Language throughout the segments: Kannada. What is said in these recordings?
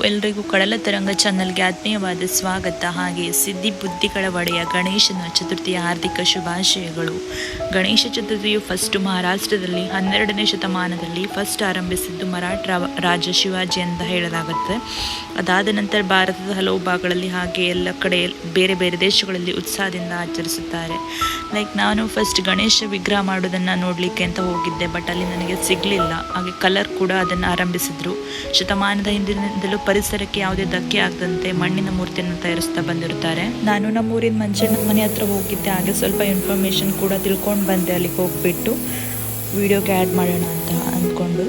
ಎಲ್ರಿಗೂ ಕಡಲ ತರಂಗ ಚಾನಲ್ಗೆ ಆತ್ಮೀಯವಾದ ಸ್ವಾಗತ. ಹಾಗೆ ಸಿದ್ಧಿ ಬುದ್ಧಿಗಳ ಒಡೆಯ ಗಣೇಶನ ಚತುರ್ಥಿಯ ಹಾರ್ದಿಕ ಶುಭಾಶಯಗಳು. ಗಣೇಶ ಚತುರ್ಥಿಯು ಫಸ್ಟ್ ಮಹಾರಾಷ್ಟ್ರದಲ್ಲಿ 12ನೇ ಶತಮಾನದಲ್ಲಿ ಫಸ್ಟ್ ಆರಂಭಿಸಿದ್ದು ಮರಾಠ ರಾಜ ಶಿವಾಜಿ ಅಂತ ಹೇಳಲಾಗುತ್ತೆ. ಅದಾದ ನಂತರ ಭಾರತದ ಹಲವು ಭಾಗಗಳಲ್ಲಿ ಹಾಗೆ ಎಲ್ಲ ಕಡೆ ಬೇರೆ ಬೇರೆ ದೇಶಗಳಲ್ಲಿ ಉತ್ಸಾಹದಿಂದ ಆಚರಿಸುತ್ತಾರೆ. ಲೈಕ್ ನಾನು ಫಸ್ಟ್ ಗಣೇಶ ವಿಗ್ರಹ ಮಾಡೋದನ್ನು ನೋಡಲಿಕ್ಕೆ ಅಂತ ಹೋಗಿದ್ದೆ, ಬಟ್ ಅಲ್ಲಿ ನನಗೆ ಸಿಗಲಿಲ್ಲ. ಹಾಗೆ ಕಲರ್ ಕೂಡ ಅದನ್ನು ಆರಂಭಿಸಿದ್ರು. ಶತಮಾನದ ಹಿಂದಿನಿಂದಲೂ ಪರಿಸರಕ್ಕೆ ಯಾವುದೇ ಧಕ್ಕೆ ಆಗದಂತೆ ಮಣ್ಣಿನ ಮೂರ್ತಿಯನ್ನು ತಯಾರಿಸ್ತಾ ಬಂದಿರುತ್ತಾರೆ. ನಾನು ನಮ್ಮೂರಿನ ಮಂಜಣ್ಣನ ಮನೆ ಹತ್ರ ಹೋಗಿದ್ದೆ, ಹಾಗೆ ಸ್ವಲ್ಪ ಇನ್ಫಾರ್ಮೇಶನ್ ಕೂಡ ತಿಳ್ಕೊಂಡು ಬಂದೆ. ಅಲ್ಲಿಗೆ ಹೋಗ್ಬಿಟ್ಟು ವಿಡಿಯೋಗೆ ಆ್ಯಡ್ ಮಾಡೋಣ ಅಂತ ಅಂದ್ಕೊಂಡು.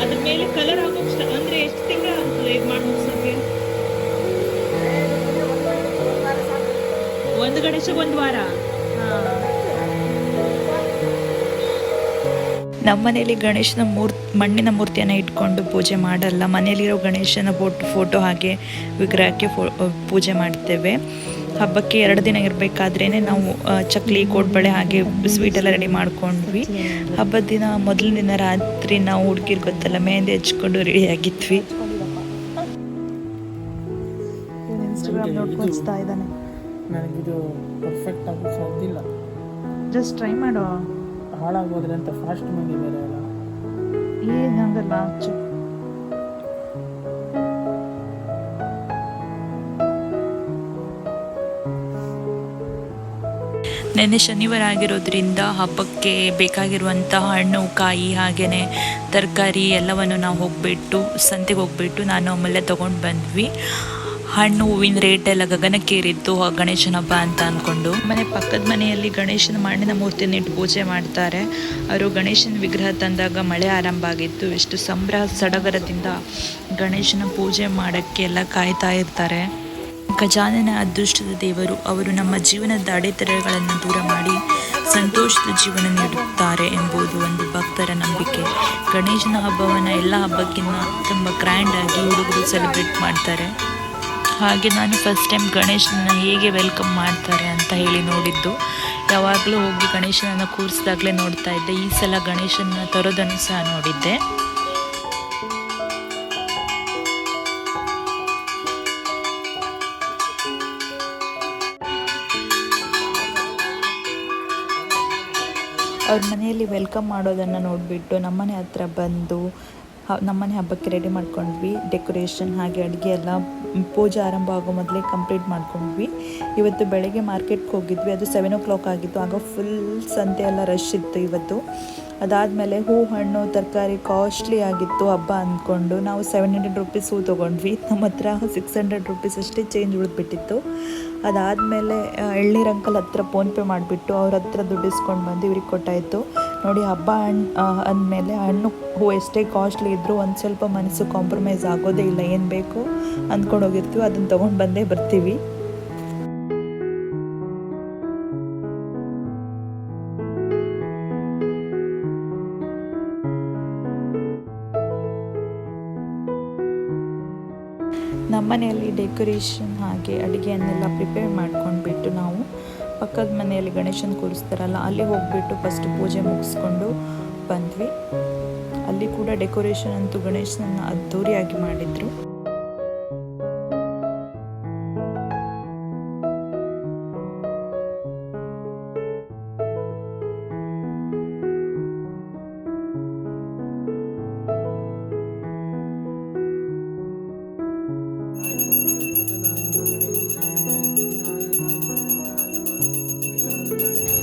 ಅದ್ರ ಮೇಲೆ ಕಲರ್ ಆಗೋಷ್ಟು ಅಂದರೆ ಎಷ್ಟು ತಿಂಗಳ ಇದು ಮಾಡಿ ಮುಗಿಸೋಕ್ಕೆ? ಒಂದು ಗಣೇಶ ಒಂದು ವಾರ. ನಮ್ಮ ಮನೆಯಲ್ಲಿ ಗಣೇಶನ ಮಣ್ಣಿನ ಮೂರ್ತಿಯನ್ನು ಇಟ್ಕೊಂಡು ಪೂಜೆ ಮಾಡಲ್ಲ. ಮನೆಯಲ್ಲಿರೋ ಗಣೇಶನ ಫೋಟೋ ಹಾಗೆ ವಿಗ್ರಹಕ್ಕೆ ಪೂಜೆ ಮಾಡ್ತೇವೆ. ಹಬ್ಬಕ್ಕೆ 2 ದಿನ ಇರಬೇಕಾದ್ರೇ ನಾವು ಚಕ್ಲಿ, ಕೋಡ್ಬಳೆ ಹಾಗೆ ಸ್ವೀಟೆಲ್ಲ ರೆಡಿ ಮಾಡ್ಕೊಂಡ್ವಿ. ಹಬ್ಬದ ದಿನ ಮೊದಲನೇ ದಿನ ರಾತ್ರಿ ನಾವು ಹುಡುಗಿರ್ ಗೊತ್ತಲ್ಲ, ಮೆಹಂದಿ ಹಚ್ಕೊಂಡು ರೆಡಿ ಆಗಿದ್ವಿ. ಇನ್ಸ್ಟಾಗ್ರಾಮ್ ನೋಡ್ಕೊಳ್ತಾ ಇದ್ದಾನೆ. ನನಗಿದು ಪರ್ಫೆಕ್ಟ್ ಆಗಿ ಸಾಧ್ಯವಿಲ್ಲ. ಜಸ್ಟ್ ಟ್ರೈ ಮಾಡೋ, ಹಾಳಾಗೋದ್ರೆ ಅಂತ ಫಾಸ್ಟ್ ಮೂವಿ ಬೇರೆ ಅಲ್ಲ. ಏನಂಗಲ್ಲ. ನೆನ್ನೆ ಶನಿವಾರ ಆಗಿರೋದ್ರಿಂದ ಹಬ್ಬಕ್ಕೆ ಬೇಕಾಗಿರುವಂತಹ ಹಣ್ಣು, ಕಾಯಿ ಹಾಗೆಯೇ ತರಕಾರಿ ಎಲ್ಲವನ್ನು ನಾವು ಸಂತೆಗೆ ಹೋಗ್ಬಿಟ್ಟು ನಾನು ಆಮೇಲೆ ತೊಗೊಂಡು ಬಂದ್ವಿ. ಹಣ್ಣು, ಹೂವಿನ ರೇಟ್ ಎಲ್ಲ ಗಗನಕ್ಕೇರಿತ್ತು ಗಣೇಶನ ಹಬ್ಬ ಅಂತ ಅಂದ್ಕೊಂಡು. ಮನೆ ಪಕ್ಕದ ಮನೆಯಲ್ಲಿ ಗಣೇಶನ ಮಣ್ಣಿನ ಮೂರ್ತಿಯನ್ನು ಇಟ್ಟು ಪೂಜೆ ಮಾಡ್ತಾರೆ. ಅವರು ಗಣೇಶನ ವಿಗ್ರಹ ತಂದಾಗ ಮಳೆ ಆರಂಭ ಆಗಿತ್ತು. ಎಷ್ಟು ಸಂಭ್ರಮ ಸಡಗರದಿಂದ ಗಣೇಶನ ಪೂಜೆ ಮಾಡೋಕ್ಕೆ ಎಲ್ಲ ಕಾಯ್ತಾ ಇರ್ತಾರೆ. ಗಜಾನನ ಅದೃಷ್ಟದ ದೇವರು. ಅವರು ನಮ್ಮ ಜೀವನದ ಅಡೆತಡೆಗಳನ್ನು ದೂರ ಮಾಡಿ ಸಂತೋಷದ ಜೀವನ ನೀಡುತ್ತಾರೆ ಎಂಬುದು ಒಂದು ಭಕ್ತರ ನಂಬಿಕೆ. ಗಣೇಶನ ಹಬ್ಬವನ್ನು ಎಲ್ಲ ಹಬ್ಬಕ್ಕಿಂತ ತುಂಬ ಗ್ರ್ಯಾಂಡಾಗಿ ಹುಡುಗರು ಸೆಲೆಬ್ರೇಟ್ ಮಾಡ್ತಾರೆ. ಹಾಗೆ ನಾನು ಫಸ್ಟ್ ಟೈಮ್ ಗಣೇಶನನ್ನು ಹೇಗೆ ವೆಲ್ಕಮ್ ಮಾಡ್ತಾರೆ ಅಂತ ಹೇಳಿ ನೋಡಿದ್ದು. ಯಾವಾಗಲೂ ಹೋಗಿ ಗಣೇಶನನ್ನು ಕೂರಿಸಿದಾಗಲೇ ನೋಡ್ತಾ ಇದ್ದೆ. ಈ ಸಲ ಗಣೇಶನ ತರೋದನ್ನು ಸಹ ನೋಡಿದ್ದೆ. ಅವ್ರ ಮನೆಯಲ್ಲಿ ವೆಲ್ಕಮ್ ಮಾಡೋದನ್ನು ನೋಡಿಬಿಟ್ಟು ನಮ್ಮನೆ ಹತ್ರ ಬಂದು ನಮ್ಮನೆ ಹಬ್ಬಕ್ಕೆ ರೆಡಿ ಮಾಡ್ಕೊಂಡ್ವಿ. ಡೆಕೋರೇಷನ್ ಹಾಗೆ ಅಡುಗೆ ಎಲ್ಲ ಪೂಜೆ ಆರಂಭ ಆಗೋ ಮೊದಲೇ ಕಂಪ್ಲೀಟ್ ಮಾಡ್ಕೊಂಡ್ವಿ. ಇವತ್ತು ಬೆಳಗ್ಗೆ ಮಾರ್ಕೆಟ್ಗೆ ಹೋಗಿದ್ವಿ. ಅದು 7 o'clock ಆಗಿತ್ತು. ಆಗ ಫುಲ್ ಸಂತೆ ಎಲ್ಲ ರಶ್ ಇತ್ತು ಇವತ್ತು. ಅದಾದಮೇಲೆ ಹಣ್ಣು, ತರಕಾರಿ ಕಾಸ್ಟ್ಲಿ ಆಗಿತ್ತು ಹಬ್ಬ ಅಂದ್ಕೊಂಡು ನಾವು 700 rupees ಹೂ ತೊಗೊಂಡ್ವಿ. ನಮ್ಮ ಹತ್ರ 600 rupees ಅಷ್ಟೇ ಚೇಂಜ್ ಉಳಿದ್ಬಿಟ್ಟಿತ್ತು. ಅದಾದಮೇಲೆ ಎಳ್ನೀರು ಅಂಕಲ್ ಹತ್ರ ಫೋನ್ಪೇ ಮಾಡಿಬಿಟ್ಟು ಅವ್ರ ಹತ್ರ ದುಡ್ಡು ಇಸ್ಕೊಂಡು ಬಂದು ಇವ್ರಿಗೆ ಕೊಟ್ಟಾಯಿತು. ನೋಡಿ, ಹಬ್ಬ ಅಂದಮೇಲೆ ಹಣ್ಣು, ಹೂ ಎಷ್ಟೇ ಕಾಸ್ಟ್ಲಿ ಇದ್ದರೂ ಒಂದು ಸ್ವಲ್ಪ ಮನಸ್ಸು ಕಾಂಪ್ರಮೈಸ್ ಆಗೋದೇ ಇಲ್ಲ. ಏನು ಬೇಕು ಅಂದ್ಕೊಂಡು ಹೋಗಿರ್ತೀವಿ, ಅದನ್ನು ತೊಗೊಂಡು ಬಂದೇ ಬರ್ತೀವಿ. ನಮ್ಮನೆಯಲ್ಲಿ ಡೆಕೋರೇಷನ್ ಹಾಗೆ ಅಡುಗೆಯನ್ನೆಲ್ಲ ಪ್ರಿಪೇರ್ ಮಾಡ್ಕೊಂಡ್ಬಿಟ್ಟು ನಾವು ಪಕ್ಕದ ಮನೆಯಲ್ಲಿ ಗಣೇಶನ ಕೂರಿಸ್ತಾರಲ್ಲ, ಅಲ್ಲಿ ಹೋಗಿಬಿಟ್ಟು ಫಸ್ಟ್ ಪೂಜೆ ಮುಗಿಸ್ಕೊಂಡು ಬಂದ್ವಿ. ಅಲ್ಲಿ ಕೂಡ ಡೆಕೋರೇಷನ್ ಅಂತೂ ಗಣೇಶನನ್ನು ಅದ್ದೂರಿಯಾಗಿ ಮಾಡಿದರು.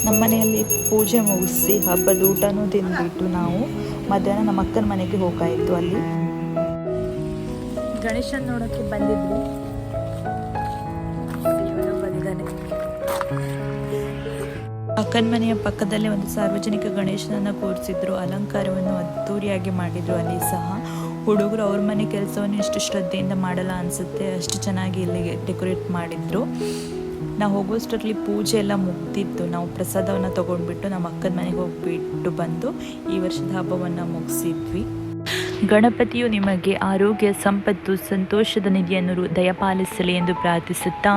ನಮ್ಮನೆಯಲ್ಲಿ ಪೂಜೆ ಮುಗಿಸಿ ಹಬ್ಬದ ಊಟನೂ ತಿಂದ್ಬಿಟ್ಟು ನಾವು ಮಧ್ಯಾಹ್ನ ನಮ್ಮ ಅಕ್ಕನ ಮನೆಗೆ ಹೋಗಾಯಿತು. ಅಲ್ಲಿ ಗಣೇಶನ ನೋಡೋಕ್ಕೆ ಬಂದಿದ್ವಿ. ಬಂದಿದ್ದಾನೆ. ಅಕ್ಕನ ಮನೆಯ ಪಕ್ಕದಲ್ಲೇ ಒಂದು ಸಾರ್ವಜನಿಕ ಗಣೇಶನನ್ನು ಕೂರಿಸಿದ್ರು. ಅಲಂಕಾರವನ್ನು ಅದ್ದೂರಿಯಾಗಿ ಮಾಡಿದ್ರು. ಅಲ್ಲಿ ಸಹ ಹುಡುಗರು ಅವ್ರ ಮನೆ ಕೆಲಸವನ್ನು ಇಷ್ಟು ಶ್ರದ್ಧೆಯಿಂದ ಮಾಡಲ್ಲ ಅನಿಸುತ್ತೆ, ಅಷ್ಟು ಚೆನ್ನಾಗಿ ಇಲ್ಲಿಗೆ ಡೆಕೋರೇಟ್ ಮಾಡಿದ್ರು. ನಾವು ಹೋಗೋಷ್ಟರಲ್ಲಿ ಪೂಜೆ ಎಲ್ಲ ಮುಗ್ದಿತ್ತು. ನಾವು ಪ್ರಸಾದವನ್ನು ತೊಗೊಂಡ್ಬಿಟ್ಟು ನಮ್ಮ ಅಕ್ಕನ ಮನೆಗೆ ಹೋಗಿಬಿಟ್ಟು ಬಂದು ಈ ವರ್ಷದ ಹಬ್ಬವನ್ನು ಮುಗಿಸಿದ್ವಿ. ಗಣಪತಿಯು ನಿಮಗೆ ಆರೋಗ್ಯ, ಸಂಪತ್ತು, ಸಂತೋಷದ ನಿಧಿಯನ್ನು ದಯಪಾಲಿಸಲಿ ಎಂದು ಪ್ರಾರ್ಥಿಸುತ್ತಾ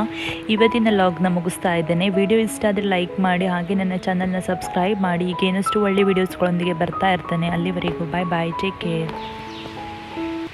ಇವತ್ತಿನ ಲಾಗ್ನ ಮುಗಿಸ್ತಾ ಇದ್ದೇನೆ. ವಿಡಿಯೋ ಇಷ್ಟ ಆದರೆ ಲೈಕ್ ಮಾಡಿ, ಹಾಗೆ ನನ್ನ ಚಾನಲ್ನ ಸಬ್ಸ್ಕ್ರೈಬ್ ಮಾಡಿ. ಈಗ ಏನಷ್ಟು ಒಳ್ಳೆ ವೀಡಿಯೋಸ್ಗಳೊಂದಿಗೆ ಬರ್ತಾ ಇರ್ತೇನೆ. ಅಲ್ಲಿವರೆಗೂ ಬಾಯ್ ಬಾಯ್, ಟೇಕ್ ಕೇರ್.